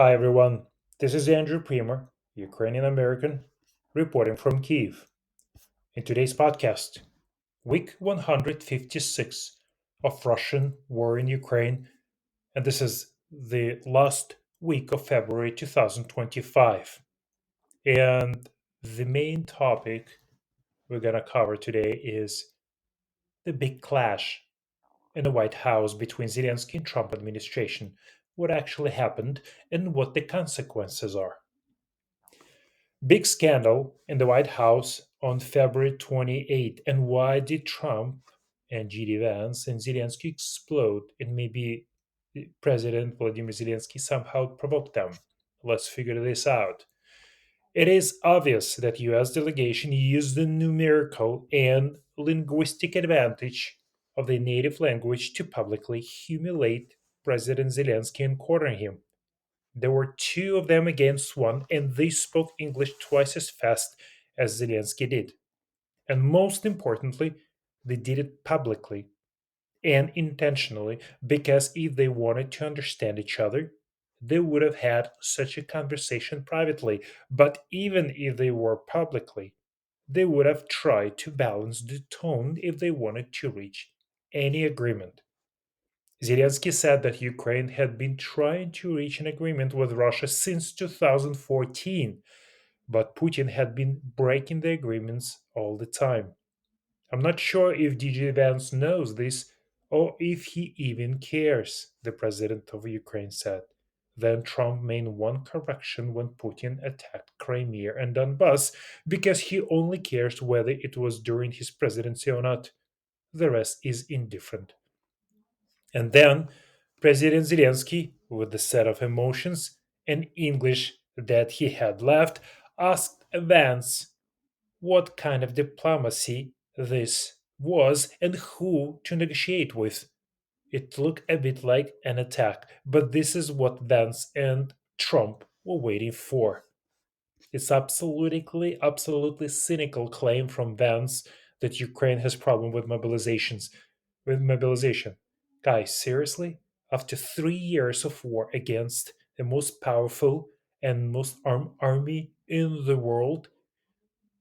Hi everyone, this is Andrew Primer, Ukrainian American, reporting from Kiev. In today's podcast, week 156 of Russian war in Ukraine, and this is the last week of February 2025. And the main topic we're going to cover today is the big clash in the White House between Zelensky and Trump administration, what actually happened, and what the consequences are. Big scandal in the White House on February 28th. And why did Trump and GD Vance and Zelensky explode? And maybe President Vladimir Zelensky somehow provoked them. Let's figure this out. It is obvious that US delegation used the numerical and linguistic advantage of the native language to publicly humiliate President Zelensky and corner him. There were two of them against one, and they spoke English twice as fast as Zelensky did. And most importantly, they did it publicly and intentionally because if they wanted to understand each other, they would have had such a conversation privately. But even if they were publicly, they would have tried to balance the tone if they wanted to reach any agreement. Zelensky said that Ukraine had been trying to reach an agreement with Russia since 2014, but Putin had been breaking the agreements all the time. I'm not sure if DJ Vance knows this or if he even cares, the president of Ukraine said. Then Trump made one correction when Putin attacked Crimea and Donbass because he only cares whether it was during his presidency or not. The rest is indifferent. And then President Zelensky, with a set of emotions and English that he had left, asked Vance what kind of diplomacy this was and who to negotiate with. It looked a bit like an attack, but this is what Vance and Trump were waiting for. It's absolutely cynical claim from Vance that Ukraine has problem with mobilization. Guys, seriously? After 3 years of war against the most powerful and most armed army in the world,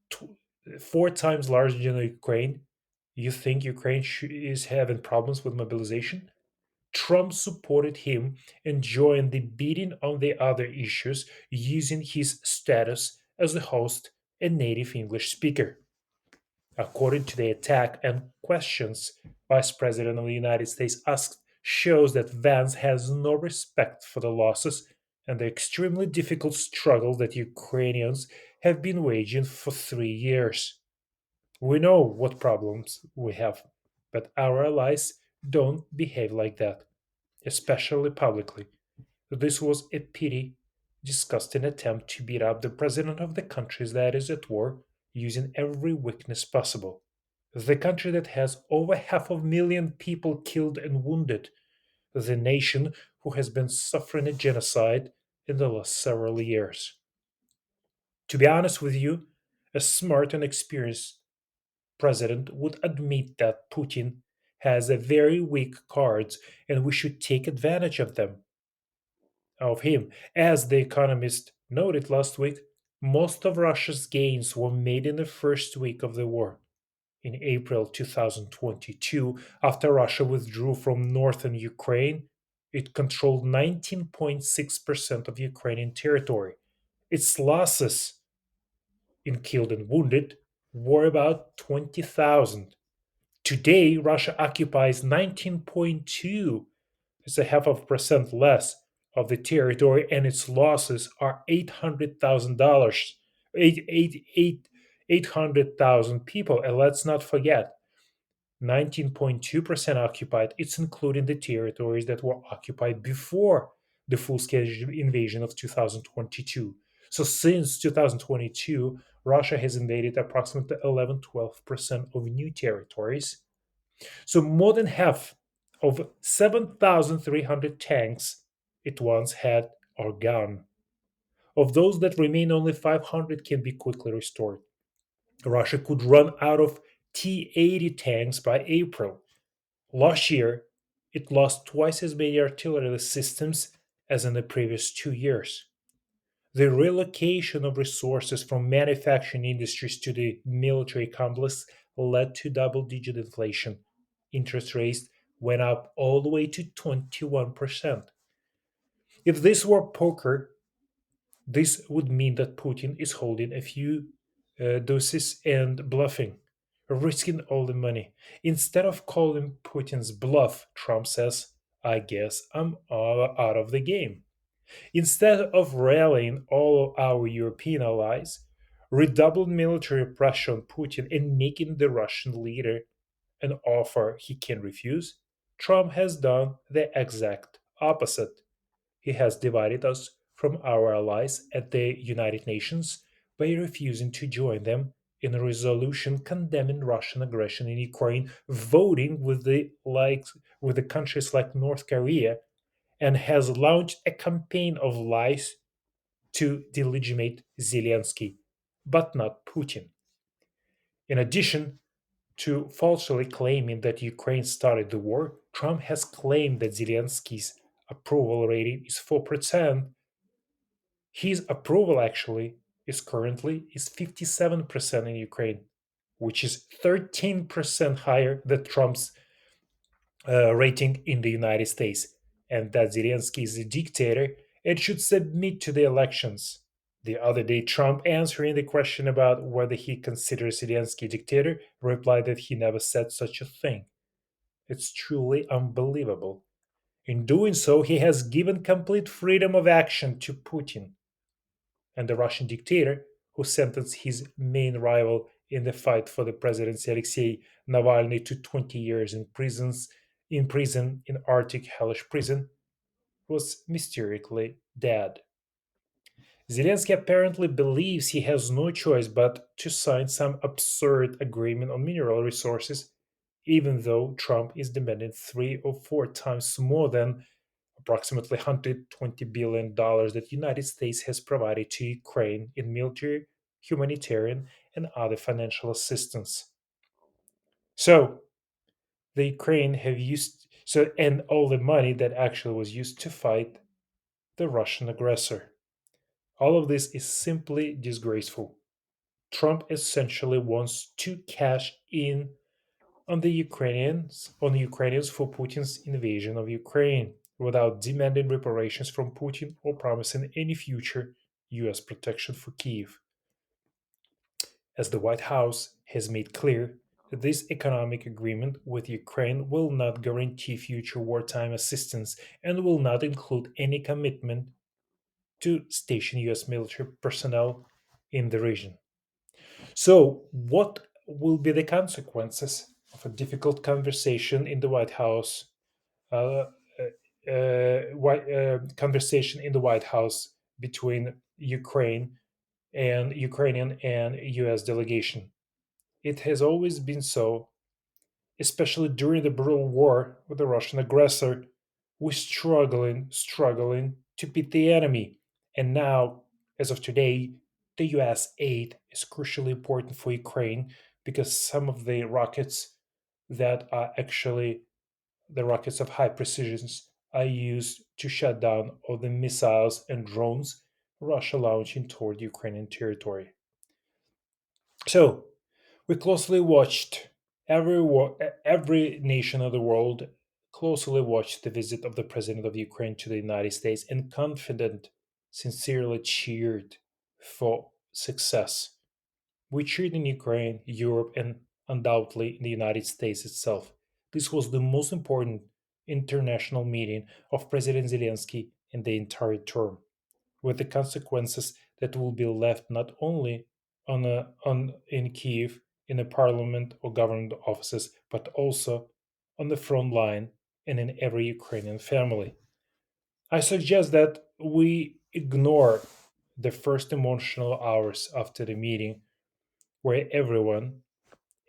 tw- 4 times larger than Ukraine, you think Ukraine is having problems with mobilization? Trump supported him and joined the beating on the other issues using his status as the host and native English speaker. According to the attack and questions Vice President of the United States asked shows that Vance has no respect for the losses and the extremely difficult struggle that Ukrainians have been waging for 3 years. We know what problems we have, but our allies don't behave like that, especially publicly. This was a petty, disgusting attempt to beat up the president of the country that is at war using every weakness possible. The country that has over half a million people killed and wounded. The nation who has been suffering a genocide in the last several years. To be honest with you, a smart and experienced president would admit that Putin has a very weak cards and we should take advantage of him. As The Economist noted last week, most of Russia's gains were made in the first week of the war. In April 2022, after Russia withdrew from northern Ukraine, it controlled 19.6% of Ukrainian territory. Its losses in killed and wounded were about 20,000. Today, Russia occupies 19.2. It's a half of a percent less of the territory, and its losses are $800,000. 800,000 people. And let's not forget, 19.2% occupied. It's including the territories that were occupied before the full scale invasion of 2022. So since 2022, Russia has invaded approximately 11-12% of new territories. So more than half of 7,300 tanks it once had are gone. Of those that remain, only 500 can be quickly restored. Russia could run out of T 80 tanks by April. Last year, it lost twice as many artillery systems as in the previous 2 years. The relocation of resources from manufacturing industries to the military complex led to double digit inflation. Interest rates went up all the way to 21%. If this were poker, this would mean that Putin is holding a few doses and bluffing, risking all the money. Instead of calling Putin's bluff, Trump says, I guess I'm all out of the game. Instead of rallying all our European allies, redoubled military pressure on Putin and making the Russian leader an offer he can refuse, Trump has done the exact opposite. He has divided us from our allies at the United Nations by refusing to join them in a resolution condemning Russian aggression in Ukraine, voting with the countries like North Korea, and has launched a campaign of lies to delegitimate Zelensky, but not Putin. In addition to falsely claiming that Ukraine started the war, Trump has claimed that Zelensky's approval rating is 4%. His approval actually is 57% in Ukraine, which is 13% higher than Trump's rating in the United States, and that Zelensky is a dictator and should submit to the elections. The other day, Trump, answering the question about whether he considers Zelensky a dictator, replied that he never said such a thing. It's truly unbelievable. In doing so, he has given complete freedom of action to Putin, and the Russian dictator, who sentenced his main rival in the fight for the presidency, Alexei Navalny, to 20 years in Arctic hellish prison, was mysteriously dead. Zelensky apparently believes he has no choice but to sign some absurd agreement on mineral resources, even though Trump is demanding 3 or 4 times more than approximately $120 billion that the United States has provided to Ukraine in military, humanitarian, and other financial assistance. So the Ukraine have used and all the money that actually was used to fight the Russian aggressor. All of this is simply disgraceful. Trump essentially wants to cash in on the Ukrainians for Putin's invasion of Ukraine without demanding reparations from Putin or promising any future US protection for Kiev. As the White House has made clear, this economic agreement with Ukraine will not guarantee future wartime assistance and will not include any commitment to station US military personnel in the region. So, what will be the consequences of a difficult conversation in the White House? Uh, conversation in the White House between Ukrainian and U.S. delegation. It has always been so, especially during the brutal war with the Russian aggressor. We're struggling to beat the enemy, and now, as of today, the U.S. aid is crucially important for Ukraine because some of the rockets that are actually the rockets of high precision are used to shut down all the missiles and drones Russia launching toward Ukrainian territory. So, we closely watched every nation of the world closely watched the visit of the president of Ukraine to the United States and confident, sincerely cheered for success. We cheered in Ukraine, Europe, and undoubtedly in the United States itself. This was the most important international meeting of President Zelensky in the entire term, with the consequences that will be left not only on in Kiev in the parliament or government offices, but also on the front line and in every Ukrainian family. I suggest that we ignore the first emotional hours after the meeting, where everyone,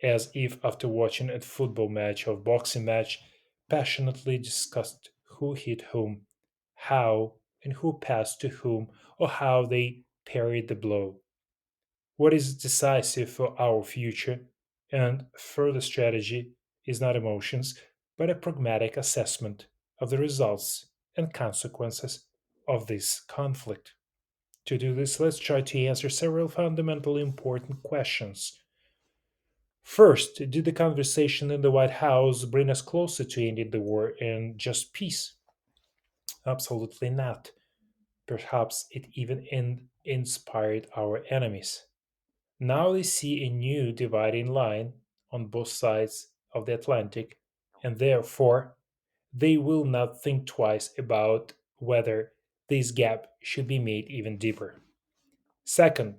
as if after watching a football match or boxing match, passionately discussed who hit whom, how and who passed to whom, or how they parried the blow. What is decisive for our future and further strategy is not emotions, but a pragmatic assessment of the results and consequences of this conflict. To do this, let's try to answer several fundamentally important questions. First, did the conversation in the White House bring us closer to ending the war and just peace? Absolutely not. Perhaps it even inspired our enemies. Now they see a new dividing line on both sides of the Atlantic, and therefore they will not think twice about whether this gap should be made even deeper. Second,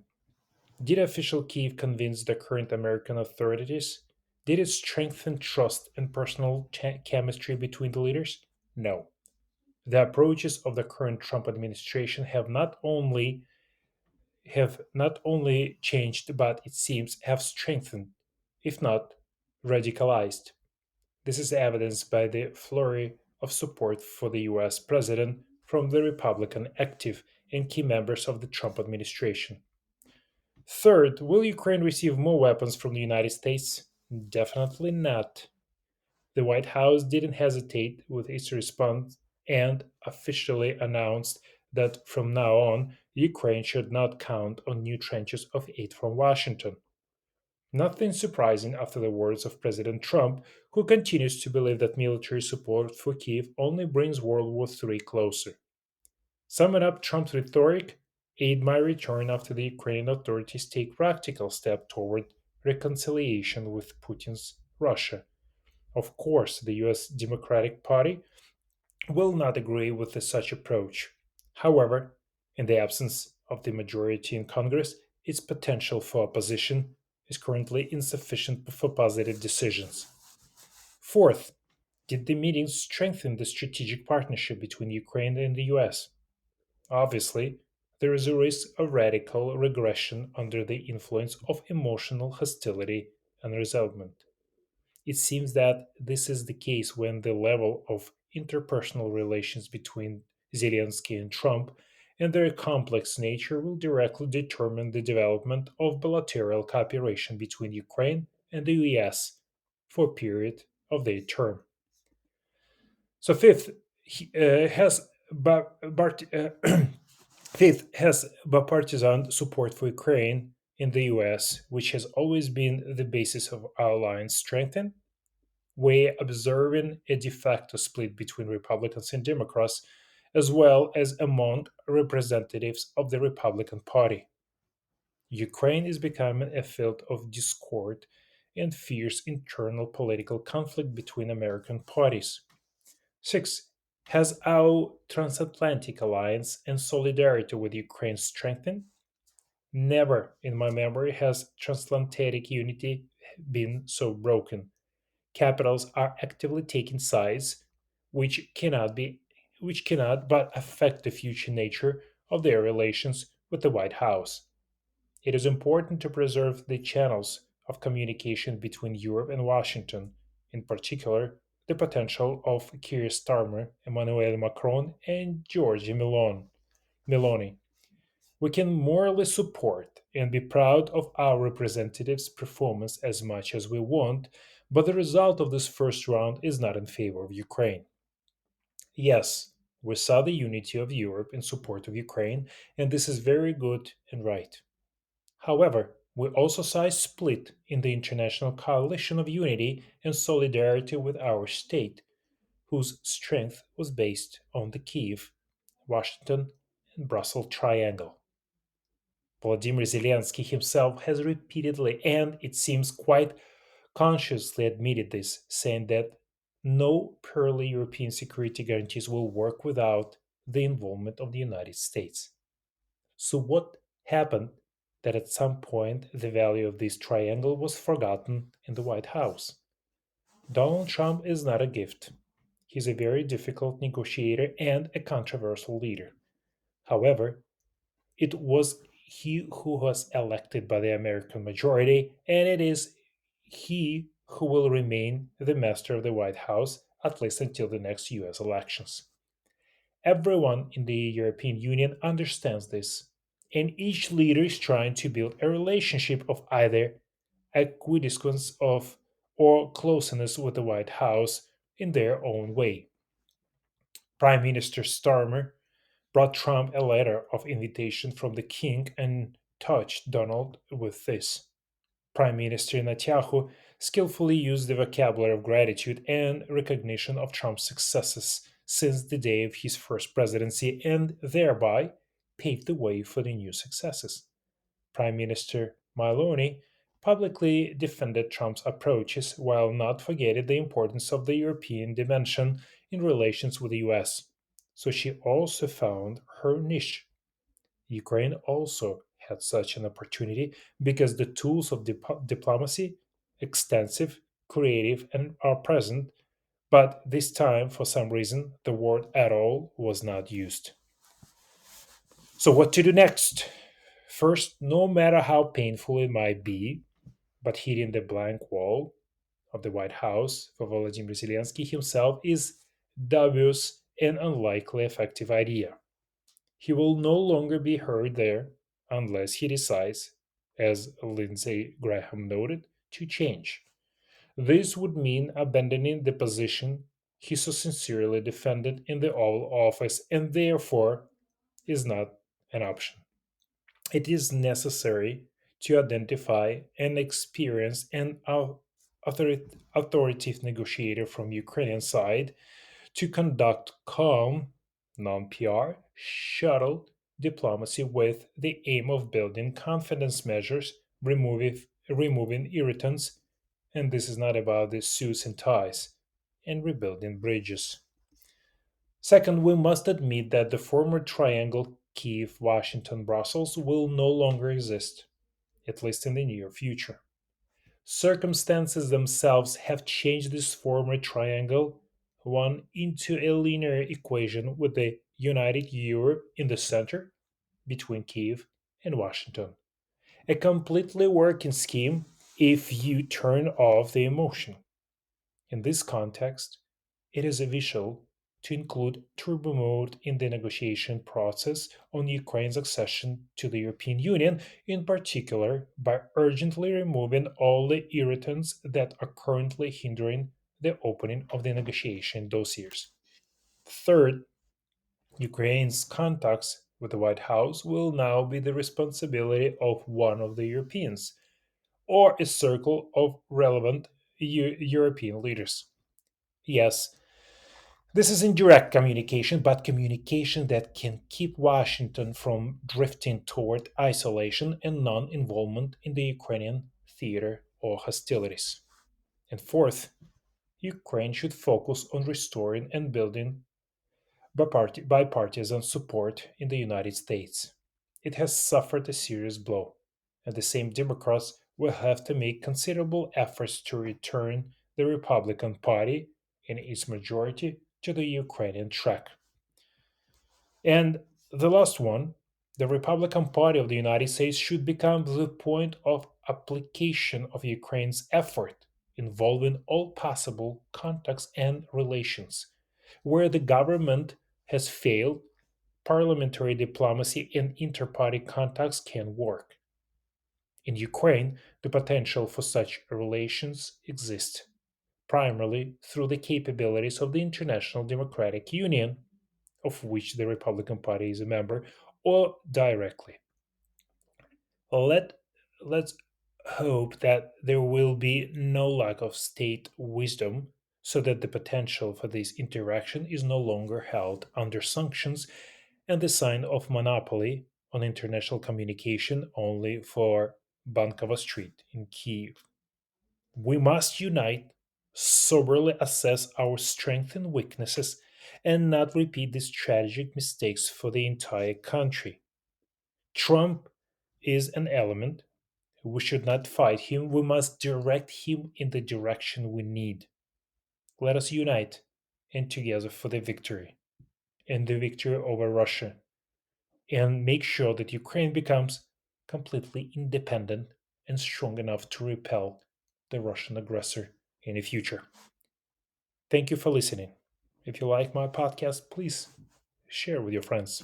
did official Kiev convince the current American authorities? Did it strengthen trust and personal chemistry between the leaders? No. The approaches of the current Trump administration have not only changed, but it seems have strengthened, if not radicalized. This is evidenced by the flurry of support for the US president from the Republican active and key members of the Trump administration. Third, will Ukraine receive more weapons from the United States? Definitely not. The White House didn't hesitate with its response and officially announced that from now on, Ukraine should not count on new tranches of aid from Washington. Nothing surprising after the words of President Trump, who continues to believe that military support for Kiev only brings World War III closer. Summing up Trump's rhetoric, aid might return after the Ukrainian authorities take practical steps toward reconciliation with Putin's Russia. Of course, the US Democratic Party will not agree with such approach. However, in the absence of the majority in Congress, its potential for opposition is currently insufficient for positive decisions. Fourth, did the meeting strengthen the strategic partnership between Ukraine and the US? Obviously, there is a risk of radical regression under the influence of emotional hostility and resentment. It seems that this is the case when the level of interpersonal relations between Zelensky and Trump and their complex nature will directly determine the development of bilateral cooperation between Ukraine and the US for a period of their term. So fifth, has fifth has bipartisan support for Ukraine in the US, which has always been the basis of our alliance strengthened. We're observing a de facto split between Republicans and Democrats, as well as among representatives of the Republican Party. Ukraine is becoming a field of discord and fierce internal political conflict between American parties. Six, has our transatlantic alliance and solidarity with Ukraine strengthened? Never in my memory has transatlantic unity been so broken. Capitals are actively taking sides, which cannot but affect the future nature of their relations with the White House. It is important to preserve the channels of communication between Europe and Washington, in particular, the potential of Keir Starmer, Emmanuel Macron, and Giorgia Meloni. We can morally support and be proud of our representatives' performance as much as we want, but the result of this first round is not in favor of Ukraine. Yes, we saw the unity of Europe in support of Ukraine, and this is very good and right. However, we also saw a split in the international coalition of unity and solidarity with our state, whose strength was based on the Kiev, Washington, and Brussels triangle. Volodymyr Zelensky himself has repeatedly and it seems quite consciously admitted this, saying that no purely European security guarantees will work without the involvement of the United States. So, what happened that at some point the value of this triangle was forgotten in the White House? Donald Trump is not a gift. He's a very difficult negotiator and a controversial leader. However, it was he who was elected by the American majority, and it is he who will remain the master of the White House at least until the next US elections. Everyone in the European Union understands this, and each leader is trying to build a relationship of either acquiescence of or closeness with the White House in their own way. Prime Minister Starmer brought Trump a letter of invitation from the king and touched Donald with this. Prime Minister Netanyahu skillfully used the vocabulary of gratitude and recognition of Trump's successes since the day of his first presidency and thereby paved the way for the new successes. Prime Minister Maloney publicly defended Trump's approaches while not forgetting the importance of the European dimension in relations with the US. So she also found her niche. Ukraine also had such an opportunity because the tools of diplomacy, extensive, creative, and are present, but this time, for some reason, the word at all was not used. So, what to do next? First, no matter how painful it might be, but hitting the blank wall of the White House for Volodymyr Zelensky himself is dubious and unlikely effective idea. He will no longer be heard there unless he decides, as Lindsey Graham noted, to change. This would mean abandoning the position he so sincerely defended in the Oval Office and therefore is not an option. It is necessary to identify an experienced and authoritative negotiator from Ukrainian side to conduct calm, non PR, shuttle diplomacy with the aim of building confidence measures, removing irritants, and this is not about the suits and ties, and rebuilding bridges. Second, we must admit that the former triangle Kiev, Washington, Brussels will no longer exist, at least in the near future. Circumstances themselves have changed this former triangle one into a linear equation with the united Europe in the center between Kiev and Washington. A completely working scheme if you turn off the emotion. In this context, it is vital to include turbo mode in the negotiation process on Ukraine's accession to the European Union, in particular by urgently removing all the irritants that are currently hindering the opening of the negotiation dossiers. Third, Ukraine's contacts with the White House will now be the responsibility of one of the Europeans or a circle of relevant European leaders. Yes, this is indirect communication, but communication that can keep Washington from drifting toward isolation and non involvement in the Ukrainian theater or hostilities. And fourth, Ukraine should focus on restoring and building bipartisan support in the United States. It has suffered a serious blow, and the same Democrats will have to make considerable efforts to return the Republican Party in its majority to the Ukrainian track. And the last one, the Republican Party of the United States should become the point of application of Ukraine's effort, involving all possible contacts and relations. Where the government has failed, parliamentary diplomacy and inter party contacts can work. In Ukraine, the potential for such relations exists, primarily through the capabilities of the International Democratic Union, of which the Republican Party is a member, or directly. Let, let's hope that there will be no lack of state wisdom so that the potential for this interaction is no longer held under sanctions and the sign of monopoly on international communication only for Bankova Street in Kiev. We must unite, soberly assess our strengths and weaknesses, and not repeat these tragic mistakes for the entire country. Trump is an element. We should not fight him. We must direct him in the direction we need. Let us unite and together for the victory and the victory over Russia and make sure that Ukraine becomes completely independent and strong enough to repel the Russian aggressor in the future. Thank you for listening. If you like my podcast, please share with your friends.